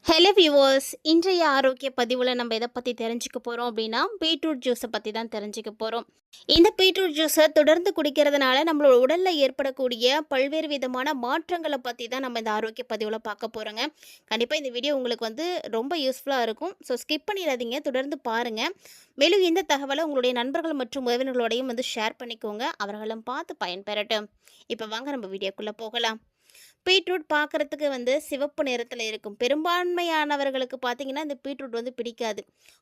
Hello viewers, இன்றைய ஆரோக்கிய பதிவில் நம்ம எதை பற்றி தெரிஞ்சுக்க போகிறோம் அப்படின்னா பீட்ரூட் ஜூஸை பற்றி தான் தெரிஞ்சுக்க போகிறோம். இந்த பீட்ரூட் ஜூஸை தொடர்ந்து குடிக்கிறதுனால நம்மளோட உடலில் ஏற்படக்கூடிய பல்வேறு விதமான மாற்றங்களை பற்றி தான் நம்ம இந்த ஆரோக்கிய பதிவில் பார்க்க போகிறோங்க. கண்டிப்பாக இந்த வீடியோ உங்களுக்கு ரொம்ப யூஸ்ஃபுல்லாக இருக்கும். ஸோ ஸ்கிப் பண்ணிடாதீங்க, தொடர்ந்து பாருங்கள். மேலும் இந்த தகவலை உங்களுடைய நண்பர்கள் மற்றும் உறவினர்களோடையும் ஷேர் பண்ணிக்கோங்க, அவர்களும் பார்த்து பயன்பெறட்டும். இப்போ வாங்க நம்ம வீடியோக்குள்ளே போகலாம். பீட்ரூட் பார்க்குறதுக்கு சிவப்பு நிறத்தில் இருக்கும். பெரும்பான்மையானவர்களுக்கு பார்த்தீங்கன்னா இந்த பீட்ரூட் பிடிக்காது.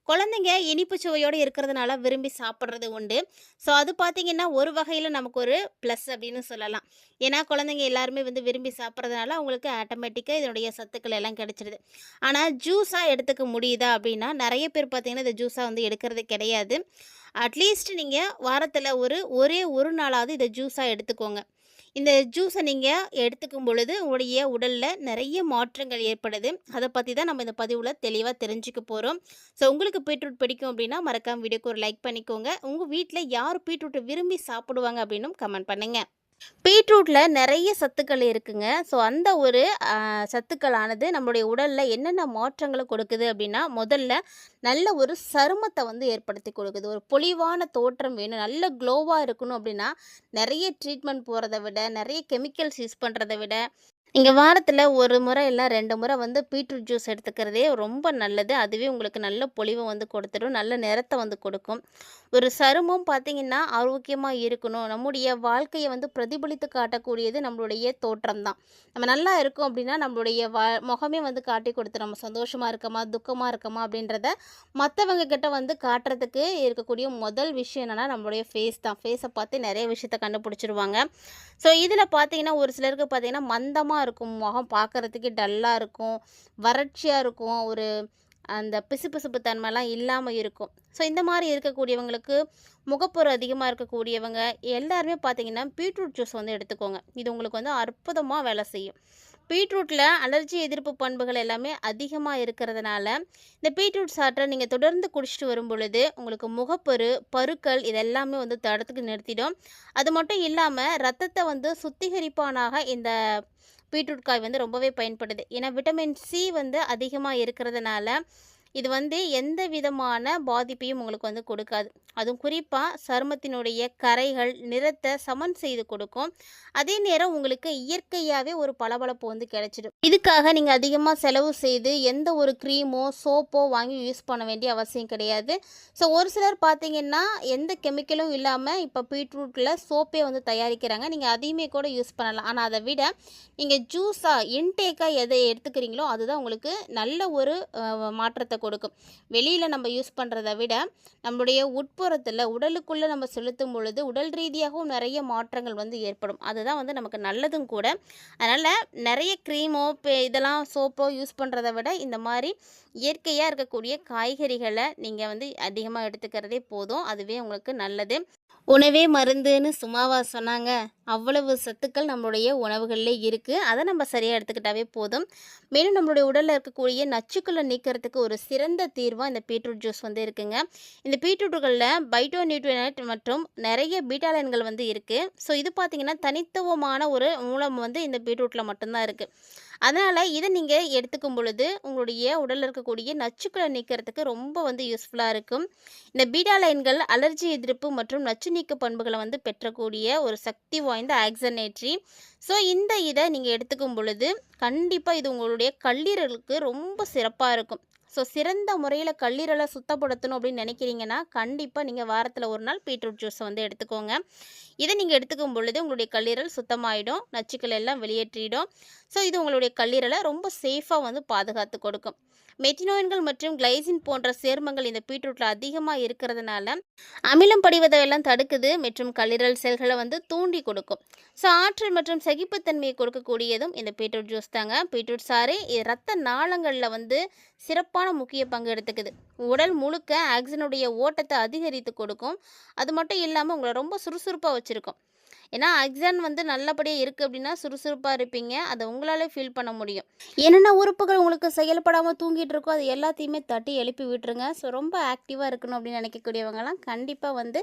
குழந்தைங்க இனிப்பு சுவையோடு இருக்கிறதுனால விரும்பி சாப்பிட்றது உண்டு. ஸோ அது பார்த்தீங்கன்னா ஒரு வகையில் நமக்கு ஒரு ப்ளஸ் அப்படின்னு சொல்லலாம். ஏன்னா குழந்தைங்க எல்லாருமே விரும்பி சாப்பிட்றதுனால அவங்களுக்கு ஆட்டோமேட்டிக்காக இதனுடைய சத்துக்கள் எல்லாம் கிடைச்சிடுது. ஆனால் ஜூஸாக எடுத்துக்க முடியுதா அப்படின்னா நிறைய பேர் பார்த்தீங்கன்னா இந்த ஜூஸாக எடுக்கிறது கிடையாது. அட்லீஸ்ட் நீங்கள் வாரத்தில் ஒரே ஒரு நாளாவது இதை ஜூஸாக எடுத்துக்கோங்க. இந்த ஜூஸை நீங்கள் எடுத்துக்கும் பொழுது உங்களுடைய உடலில் நிறைய மாற்றங்கள் ஏற்படுது. அதை பற்றி தான் நம்ம இந்த பதிவில் தெளிவாக தெரிஞ்சுக்க போகிறோம். ஸோ உங்களுக்கு பீட்ரூட் பிடிக்கும் அப்படின்னா மறக்காம வீடியோக்கு ஒரு லைக் பண்ணிக்கோங்க. உங்கள் வீட்டில் யார் பீட்ரூட்டை விரும்பி சாப்பிடுவாங்க அப்படின்னும் கமெண்ட் பண்ணுங்கள். பீட்ரூட்டில் நிறைய சத்துக்கள் இருக்குங்க. ஸோ அந்த ஒரு சத்துக்களானது நம்மளுடைய உடலில் என்னென்ன மாற்றங்களை கொடுக்குது அப்படின்னா, முதல்ல நல்ல ஒரு சருமத்தை ஏற்படுத்தி கொடுக்குது. ஒரு பொலிவான தோற்றம் வேணும், நல்ல க்ளோவாக இருக்கணும் அப்படின்னா, நிறைய ட்ரீட்மெண்ட் போகிறத விட, நிறைய கெமிக்கல்ஸ் யூஸ் பண்ணுறத விட, நீங்கள் வாரத்தில் ஒரு முறை இல்லை 2 முறை பீட்ரூட் ஜூஸ் எடுத்துக்கிறதே ரொம்ப நல்லது. அதுவே உங்களுக்கு நல்ல பொலிவை கொடுத்துடும், நல்ல நிறத்தை கொடுக்கும். ஒரு சருமம் பார்த்திங்கன்னா ஆரோக்கியமாக இருக்கணும், நம்முடைய வாழ்க்கையை பிரதிபலித்து காட்டக்கூடியது நம்மளுடைய தோற்றம் தான். நம்ம நல்லா இருக்கோம் அப்படின்னா நம்மளுடைய முகமே காட்டி கொடுத்துரும். நம்ம சந்தோஷமாக இருக்கமா, துக்கமாக இருக்கமா அப்படின்றத மற்றவங்க கிட்ட காட்டுறதுக்கு இருக்கக்கூடிய முதல் விஷயம் என்னென்னா நம்மளுடைய ஃபேஸ் தான். ஃபேஸை பார்த்து நிறைய விஷயத்த கண்டுபிடிச்சிருவாங்க. ஸோ இதில் பார்த்தீங்கன்னா ஒரு சிலருக்கு பார்த்தீங்கன்னா மந்தமாக இருக்கும், முகம் பார்க்குறதுக்கே டல்லாக இருக்கும், வறட்சியாக இருக்கும், ஒரு அந்த பிசுபிசுப்பு தன்மைலாம் இல்லாமல் இருக்கும். ஸோ இந்த மாதிரி இருக்கக்கூடியவங்களுக்கு, முகப்பொரு அதிகமாக இருக்கக்கூடியவங்க எல்லாருமே பார்த்தீங்கன்னா பீட்ரூட் ஜூஸ் எடுத்துக்கோங்க. இது உங்களுக்கு அற்புதமாக வேலை செய்யும். பீட்ரூட்டில் அலர்ஜி எதிர்ப்பு பண்புகள் எல்லாமே அதிகமாக இருக்கிறதுனால இந்த பீட்ரூட் சாற்றை நீங்கள் தொடர்ந்து குடிச்சிட்டு வரும் பொழுது உங்களுக்கு முகப்பொரு, பருக்கள் இதெல்லாமே தடுத்துக்கு நிறுத்திடும். அது மட்டும் இல்லாமல் ரத்தத்தை சுத்திகரிப்பானாக இந்த பீட்ரூட் காய் ரொம்பவே பயன்படுது. ஏன்னா விட்டமின் சி அதிகமாக இருக்கிறதுனால இது எந்த விதமான பாதிப்பையும் உங்களுக்கு கொடுக்காது. அதுவும் குறிப்பாக சருமத்தினுடைய கரைகள், நிறத்தை சமன் செய்து கொடுக்கும். அதே நேரம் உங்களுக்கு இயற்கையாகவே ஒரு பளபளப்பு கிடைச்சிடும். இதுக்காக நீங்கள் அதிகமாக செலவு செய்து எந்த ஒரு க்ரீமோ சோப்போ வாங்கி யூஸ் பண்ண வேண்டிய அவசியம் கிடையாது. ஸோ ஒரு சிலர் பார்த்தீங்கன்னா எந்த கெமிக்கலும் இல்லாமல் இப்போ பீட்ரூட்டில் சோப்பே தயாரிக்கிறாங்க. நீங்கள் அதையுமே கூட யூஸ் பண்ணலாம். ஆனால் அதை விட நீங்கள் ஜூஸாக இன்டேக்காக எதை எடுத்துக்கிறீங்களோ அதுதான் உங்களுக்கு நல்ல ஒரு மாற்றத்தை கொடுக்கும். வெளியில் நம்ம யூஸ் பண்ணுறதை விட நம்மளுடைய உட்புறத்தில் உடலுக்குள்ளே நம்ம செலுத்தும் பொழுது உடல் ரீதியாகவும் நிறைய மாற்றங்கள் ஏற்படும். அதுதான் நமக்கு நல்லதும் கூட. அதனால் நிறைய க்ரீமோ இதெல்லாம் சோப்போ யூஸ் பண்ணுறதை விட இந்த மாதிரி இயற்கையாக இருக்கக்கூடிய காய்கறிகளை நீங்கள் அதிகமாக எடுத்துக்கிறதே போதும். அதுவே உங்களுக்கு நல்லது. உணவே மருந்துன்னு சும்மாவா சொன்னாங்க? அவ்வளவு சத்துக்கள் நம்மளுடைய உணவுகளிலே இருக்குது. அதை நம்ம சரியாக எடுத்துக்கிட்டாவே போதும். மேலும் நம்மளுடைய உடலில் இருக்கக்கூடிய நச்சுக்களை நீக்கிறதுக்கு ஒரு சிறந்த தீர்வாக இந்த பீட்ரூட் ஜூஸ் இருக்குங்க. இந்த பீட்ரூட்டுகளில் பைட்டோ நியூட்ரினட் மற்றும் நிறைய பீட்டாலைன்கள் இருக்குது. ஸோ இது பார்த்திங்கன்னா தனித்துவமான ஒரு மூலம் இந்த பீட்ரூட்டில் மட்டும்தான் இருக்குது. அதனால் இதை நீங்கள் எடுத்துக்கும் பொழுது உங்களுடைய உடலில் இருக்கக்கூடிய நச்சுக்களை நீக்கிறதுக்கு ரொம்ப யூஸ்ஃபுல்லாக இருக்கும். இந்த பீட்டாலைன்கள் அலர்ஜி எதிர்ப்பு மற்றும் நச்சு நீக்க பண்புகளை பெற்றக்கூடிய ஒரு சக்தி வாய்ந்த ஆக்சனேட்ரி. ஸோ இந்த இதை நீங்கள் எடுத்துக்கும் பொழுது கண்டிப்பாக இது உங்களுடைய கல்லீரலுக்கு ரொம்ப சிறப்பாக இருக்கும். ஸோ சிறந்த முறையில் கல்லீரலை சுத்தப்படுத்தணும் அப்படின்னு நினைக்கிறீங்கன்னா கண்டிப்பாக நீங்கள் வாரத்தில் ஒரு நாள் பீட்ரூட் ஜூஸை எடுத்துக்கோங்க. இதை நீங்கள் எடுத்துக்கும் பொழுது உங்களுடைய கல்லீரல் சுத்தமாகிடும், நச்சுக்கள் எல்லாம் வெளியேற்றிடும். ஸோ இது உங்களுடைய கல்லீரலை ரொம்ப சேஃபாக பாதுகாத்து கொடுக்கும். மெத்தினோயின்கள் மற்றும் கிளைசின் போன்ற சேர்மங்கள் இந்த பீட்ரூட்டில் அதிகமாக இருக்கிறதுனால அமிலம் படிவதையெல்லாம் தடுக்குது மற்றும் கல்லீரல் செல்களை தூண்டி கொடுக்கும். ஸோ ஆற்றல் மற்றும் சகிப்புத்தன்மையை கொடுக்கக்கூடியதும் இந்த பீட்ரூட் ஜூஸ் தாங்க. பீட்ரூட் சாறு இரத்த நாளங்களில் சிறப்பான முக்கிய பங்கு எடுத்துக்குது. உடல் முழுக்க ஆக்சிஜனுடைய ஓட்டத்தை அதிகரித்து கொடுக்கும். அது மட்டும் இல்லாமல் உங்களை ரொம்ப சுறுசுறுப்பாக வச்சுருக்கும். ஏன்னா ஆக்ஸிஜன் வந்து நல்லபடியாக இருக்குது அப்படின்னா சுறுசுறுப்பாக இருப்பீங்க. அதை உங்களாலே ஃபீல் பண்ண முடியும். என்னென்ன உறுப்புகள் உங்களுக்கு செயல்படாமல் தூங்கிட்டு இருக்கோ அது எல்லாத்தையுமே தட்டி எழுப்பி விட்டுருங்க. ஸோ ரொம்ப ஆக்டிவாக இருக்கணும் அப்படின்னு நினைக்கக்கூடியவங்கலாம் கண்டிப்பாக வந்து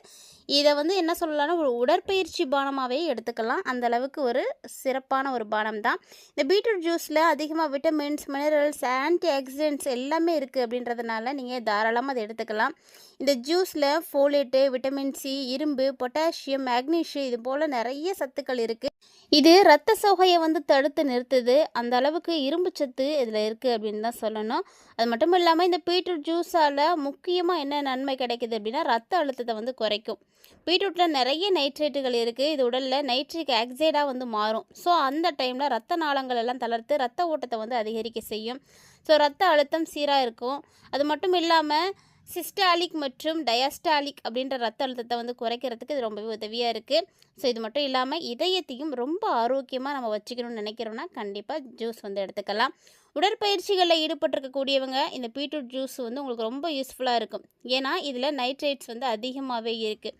இதை வந்து என்ன சொல்லலாம்னா ஒரு உடற்பயிற்சி பானமாகவே எடுத்துக்கலாம். அந்த அளவுக்கு ஒரு சிறப்பான ஒரு பானம் தான். இந்த பீட்ரூட் ஜூஸில் அதிகமாக விட்டமின்ஸ், மினரல்ஸ், ஆன்டி ஆக்சிடென்ட்ஸ் எல்லாமே இருக்குது அப்படின்றதுனால நீங்கள் தாராளமாக அதை எடுத்துக்கலாம். இந்த ஜூஸில் ஃபோலேட்டு, விட்டமின் சி, இரும்பு, பொட்டாசியம், மேக்னீஷியம் இது போல் நிறைய சத்துக்கள் இருக்குது. இது இரத்த சோகையை வந்து தடுத்து நிறுத்துது. அந்த அளவுக்கு இரும்பு சத்து இதில் இருக்குது அப்படின்னு தான் சொல்லணும். அது மட்டும் இல்லாமல் இந்த பீட்ரூட் ஜூஸால் முக்கியமாக என்ன நன்மை கிடைக்குது அப்படின்னா ரத்த அழுத்தத்தை வந்து குறைக்கும். பீட்ரூட்டில் நிறைய நைட்ரேட்டுகள் இருக்குது. இது உடலில் நைட்ரிக் ஆக்சைடாக வந்து மாறும். ஸோ அந்த டைமில் ரத்த நாளங்கள் எல்லாம் தளர்த்து ரத்த ஓட்டத்தை வந்து அதிகரிக்க செய்யும். ஸோ ரத்த அழுத்தம் சீராக இருக்கும். அது மட்டும் இல்லாமல் சிஸ்டாலிக் மற்றும் டயாஸ்டாலிக் அப்படின்ற ரத்த அழுத்தத்தை வந்து குறைக்கிறதுக்கு இது ரொம்பவே உதவியாக இருக்குது. ஸோ இது மட்டும் இல்லாமல் இதயத்தையும் ரொம்ப ஆரோக்கியமாக நம்ம வச்சுக்கணும்னு நினைக்கிறோன்னா கண்டிப்பாக ஜூஸ் வந்து எடுத்துக்கலாம். உடற்பயிற்சிகளில் ஈடுபட்டிருக்கக்கூடியவங்க இந்த பீட்ரூட் ஜூஸ் வந்து உங்களுக்கு ரொம்ப யூஸ்ஃபுல்லாக இருக்கும். ஏன்னா இதில் நைட்ரேட்ஸ் வந்து அதிகமாகவே இருக்குது.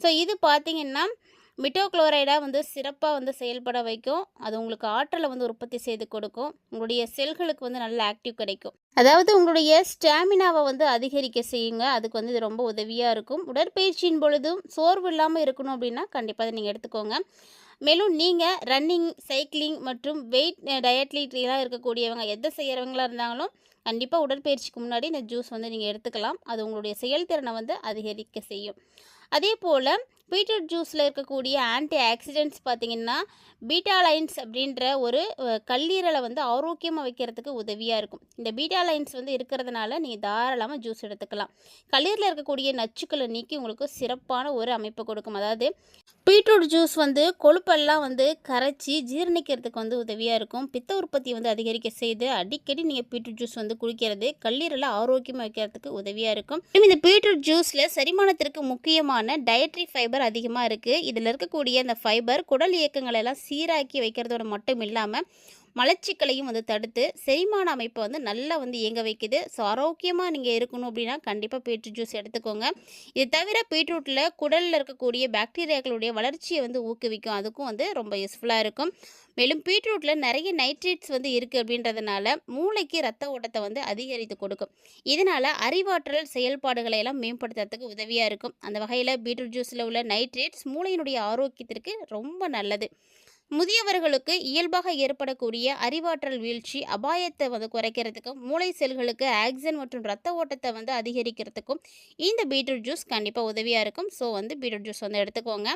ஸோ இது பார்த்திங்கன்னா மிட்டோக்ளோரைடாக வந்து சிறப்பாக வந்து செயல்பட வைக்கும். அது உங்களுக்கு ஆற்றலை வந்து உற்பத்தி செய்து கொடுக்கும். உங்களுடைய செல்களுக்கு வந்து நல்ல ஆக்டிவ் கிடைக்கும். அதாவது உங்களுடைய ஸ்டாமினாவை வந்து அதிகரிக்க செய்யுங்க. அதுக்கு வந்து இது ரொம்ப உதவியாக இருக்கும். உடற்பயிற்சியின் பொழுதும் சோர்வு இல்லாமல் இருக்கணும் அப்படின்னா கண்டிப்பாக அதை நீங்கள் எடுத்துக்கோங்க. மேலும் நீங்கள் ரன்னிங், சைக்கிளிங் மற்றும் வெயிட் டயட்லிட்லாம் இருக்கக்கூடியவங்க எதை செய்கிறவங்களா இருந்தாலும் கண்டிப்பாக உடற்பயிற்சிக்கு முன்னாடி இந்த ஜூஸ் வந்து நீங்கள் எடுத்துக்கலாம். அது உங்களுடைய செயல்திறனை வந்து அதிகரிக்க செய்யும். அதே போல் பீட்ரூட் ஜூஸில் இருக்கக்கூடிய ஆன்டி ஆக்சிடென்ட்ஸ் பார்த்திங்கன்னா பீட்டாலைன்ஸ் அப்படின்ற ஒரு கல்லீரலை வந்து ஆரோக்கியமாக வைக்கிறதுக்கு உதவியாக இருக்கும். இந்த பீட்டாலைன்ஸ் வந்து இருக்கிறதுனால நீங்கள் தாராளமாக ஜூஸ் எடுத்துக்கலாம். கல்லீரலில் இருக்கக்கூடிய நச்சுக்களை நீக்கி உங்களுக்கு சிறப்பான ஒரு அமைப்பை கொடுக்கும். அதாவது பீட்ரூட் ஜூஸ் வந்து கொழுப்பெல்லாம் வந்து கரைச்சி ஜீரணிக்கிறதுக்கு வந்து உதவியாக இருக்கும். பித்த உற்பத்தியை வந்து அதிகரிக்க செய்து அடிக்கடி நீங்கள் பீட்ரூட் ஜூஸ் வந்து குடிக்கிறது கல்லீரலை ஆரோக்கியமாக வைக்கிறதுக்கு உதவியாக இருக்கும். இந்த பீட்ரூட் ஜூஸில் செரிமானத்திற்கு முக்கியமான டயட்ரி ஃபைபர் அதிகமாக இருக்குது. இதில் இருக்கக்கூடிய அந்த ஃபைபர் குடல் இயக்கங்களை எல்லாம் சீராக்கி வைக்கிறதோட மட்டும் இல்லாமல் மலச்சிக்கலையும் வந்து தடுத்து செரிமான அமைப்பை வந்து நல்லா வந்து இயங்க வைக்குது. ஸோ ஆரோக்கியமாக நீங்கள் இருக்கணும் அப்படின்னா கண்டிப்பாக பீட்ரூட் ஜூஸ் எடுத்துக்கோங்க. இது தவிர பீட்ரூட்டில் குடலில் இருக்கக்கூடிய பாக்டீரியாக்களுடைய வளர்ச்சியை வந்து ஊக்குவிக்கும். அதுக்கும் வந்து ரொம்ப யூஸ்ஃபுல்லாக இருக்கும். மேலும் பீட்ரூட்டில் நிறைய நைட்ரேட்ஸ் வந்து இருக்குது அப்படின்றதுனால மூளைக்கு ரத்த ஓட்டத்தை வந்து அதிகரித்து கொடுக்கும். இதனால் அறிவாற்றல் செயல்பாடுகளை எல்லாம் மேம்படுத்துறதுக்கு உதவியாக இருக்கும். அந்த வகையில் பீட்ரூட் ஜூஸில் உள்ள நைட்ரேட்ஸ் மூளையினுடைய ஆரோக்கியத்திற்கு ரொம்ப நல்லது. முதியவர்களுக்கு இயல்பாக ஏற்படக்கூடிய அறிவாற்றல் வீழ்ச்சி அபாயத்தை வந்து குறைக்கிறதுக்கும் மூளை செல்களுக்கு ஆக்சிஜன் மற்றும் ரத்த ஓட்டத்தை வந்து அதிகரிக்கிறதுக்கும் இந்த பீட்ரூட் ஜூஸ் கண்டிப்பாக உதவியாக இருக்கும். ஸோ வந்து பீட்ரூட் ஜூஸ் வந்து எடுத்துக்கோங்க.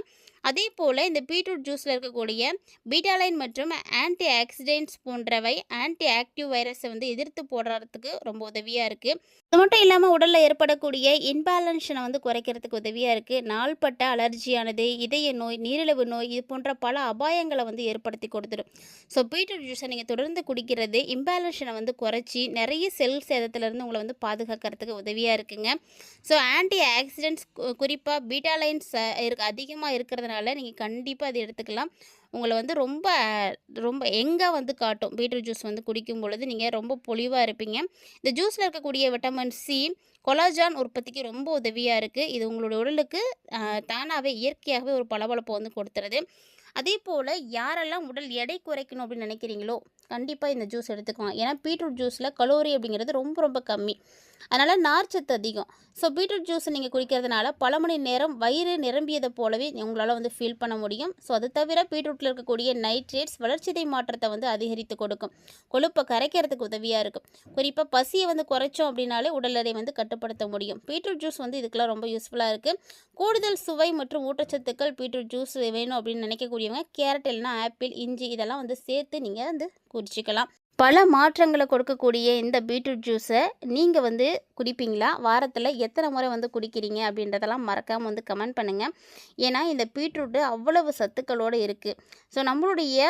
அதே போல் இந்த பீட்ரூட் ஜூஸில் இருக்கக்கூடிய பீட்டாலைன் மற்றும் ஆன்டி ஆக்சிடென்ட்ஸ் போன்றவை ஆன்டி ஆக்டிவ் வைரஸை வந்து எதிர்த்து போடுறதுக்கு ரொம்ப உதவியாக இருக்குது. அது மட்டும் இல்லாமல் உடலில் ஏற்படக்கூடிய இன்பேலன்ஸனை வந்து குறைக்கிறதுக்கு உதவியாக இருக்குது. நாள்பட்ட அலர்ஜியானது, இதய நோய், நீரிழிவு நோய் இது போன்ற பல அபாயங்களை வந்து ஏற்படுத்தி கொடுத்துடும். ஸோ பீட்ரூட் ஜூஸை நீங்கள் தொடர்ந்து குடிக்கிறது இம்பேலன்ஸனை வந்து குறைச்சி நிறைய செல் சேதத்திலேருந்து உங்களை வந்து பாதுகாக்கிறதுக்கு உதவியாக இருக்குங்க. ஸோ ஆன்டி ஆக்சிடென்ட்ஸ் குறிப்பாக பீட்டாலைன்ஸ் அதிகமாக இருக்கிறதுனால நீங்கள் கண்டிப்பாக அதை எடுத்துக்கலாம். உங்களை வந்து ரொம்ப ரொம்ப எங்கே வந்து காட்டும். பீட்ரூட் ஜூஸ் வந்து குடிக்கும் பொழுது நீங்கள் ரொம்ப பொலிவாக இருப்பீங்க. இந்த ஜூஸில் இருக்கக்கூடிய விட்டமின் சி கொலாஜான் உற்பத்திக்கு ரொம்ப உதவியாக இருக்குது. இது உங்களுடைய உடலுக்கு தானாகவே இயற்கையாகவே ஒரு பளபளப்பை வந்து கொடுத்துருது. அதே போல் யாரெல்லாம் உடல் எடை குறைக்கணும் அப்படின்னு நினைக்கிறீங்களோ கண்டிப்பாக இந்த ஜூஸ் எடுத்துக்கலாம். ஏன்னா பீட்ரூட் ஜூஸில் கலோரி அப்படிங்கிறது ரொம்ப ரொம்ப கம்மி. அதனால் நார்ச்சத்து அதிகம். ஸோ பீட்ரூட் ஜூஸை நீங்கள் குடிக்கிறதுனால பல மணி நேரம் வயிறு நிரம்பியதை போலவே உங்களால் வந்து ஃபீல் பண்ண முடியும். ஸோ அது தவிர பீட்ரூட்டில் இருக்கக்கூடிய நைட்ரேட்ஸ் வளர்ச்சிதை மாற்றத்தை வந்து அதிகரித்து கொடுக்கும். கொழுப்பை கரைக்கிறதுக்கு உதவியாக இருக்கும். குறிப்பாக பசியை வந்து குறைச்சோம் அப்படின்னாலே உடல் எடை வந்து கட்டுப்படுத்த முடியும். பீட்ரூட் ஜூஸ் வந்து இதுக்கெல்லாம் ரொம்ப யூஸ்ஃபுல்லாக இருக்குது. கூடுதல் சுவை மற்றும் ஊட்டச்சத்துக்கள் பீட்ரூட் ஜூஸ் வேணும் அப்படின்னு நினைக்கக்கூடியவங்க கேரட் இல்லைனா ஆப்பிள், இஞ்சி இதெல்லாம் வந்து சேர்த்து நீங்கள் வந்து குடிச்சிக்கலாம். பல மாற்றங்களை கொடுக்கக்கூடிய இந்த பீட்ரூட் ஜூஸை நீங்கள் வந்து குடிப்பீங்களா? வாரத்தில் எத்தனை முறை வந்து குடிக்கிறீங்க அப்படின்றதெல்லாம் மறக்காமல் வந்து கமெண்ட் பண்ணுங்கள். ஏன்னா இந்த பீட்ரூட்டு அவ்வளவு சத்துக்களோடு இருக்குது. ஸோ நம்மளுடைய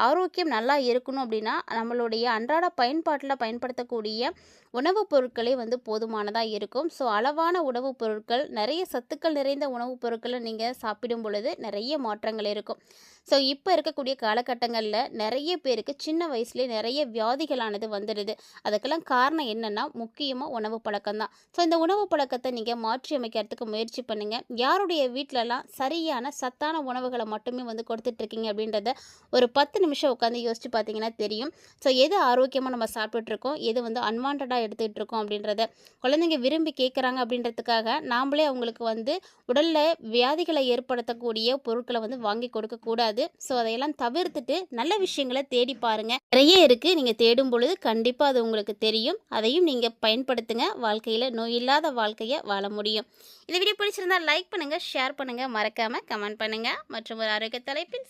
ஆரோக்கியம் நல்லா இருக்கணும் அப்படின்னா நம்மளுடைய அன்றாட பயன்பாட்டில் பயன்படுத்தக்கூடிய உணவுப் பொருட்களே வந்து போதுமானதாக இருக்கும். ஸோ அளவான உணவுப் பொருட்கள் நிறைய சத்துக்கள் நிறைந்த உணவுப் பொருட்களை நீங்கள் சாப்பிடும் பொழுது நிறைய மாற்றங்கள் இருக்கும். ஸோ இப்போ இருக்கக்கூடிய காலகட்டங்களில் நிறைய பேருக்கு சின்ன வயசுலேயே நிறைய வியாதிகளானது வந்துடுது. அதுக்கெல்லாம் காரணம் என்னன்னா, முக்கியமா உணவு பழக்கம் தான். ஸோ இந்த உணவு பழக்கத்த நீங்க மாற்றி அமைக்கிறதுக்கு முயற்சி பண்ணுங்க. யாருடைய வீட்லலாம் சரியான சத்தான உணவுகள மட்டுமே வந்து கொடுத்துட்ருக்கீங்க அப்படின்றத ஒரு 10 நிமிஷம் உட்காந்து யோசிச்சு பார்த்தீங்கன்னா தெரியும். ஸோ எது ஆரோக்கியமா நம்ம சாப்பிட்டுட்ருக்கோம், எது வந்து அன்வான்டடா எடுத்துக்கிட்டு இருக்கோம் அப்படின்றத. குழந்தைங்க விரும்பி கேட்குறாங்க அப்படின்றதுக்காக நாமளே அவங்களுக்கு வந்து உடல்ல வியாதிகளை ஏற்படுத்தக்கூடிய பொருட்கள வந்து வாங்கி கொடுக்கக்கூடாது. ஸோ அதையெல்லாம் தவிர்த்துட்டு நல்ல விஷயங்கள தேடி பாருங்க. நிறைய இருக்கு. நீங்க தேடும் பொழுது கண்டிப்பா அது உங்களுக்கு தெரியும். அதையும் நீங்க பயன்படுத்துங்க. வாழ்க்கையில நோயில்லாத வாழ்க்கைய வாழ முடியும். இந்த வீடியோ பிடிச்சிருந்தா லைக் பண்ணுங்க, ஷேர் பண்ணுங்க, மறக்காம கமெண்ட் பண்ணுங்க. மற்றும் ஒரு ஆரோக்கிய தலைப்பில்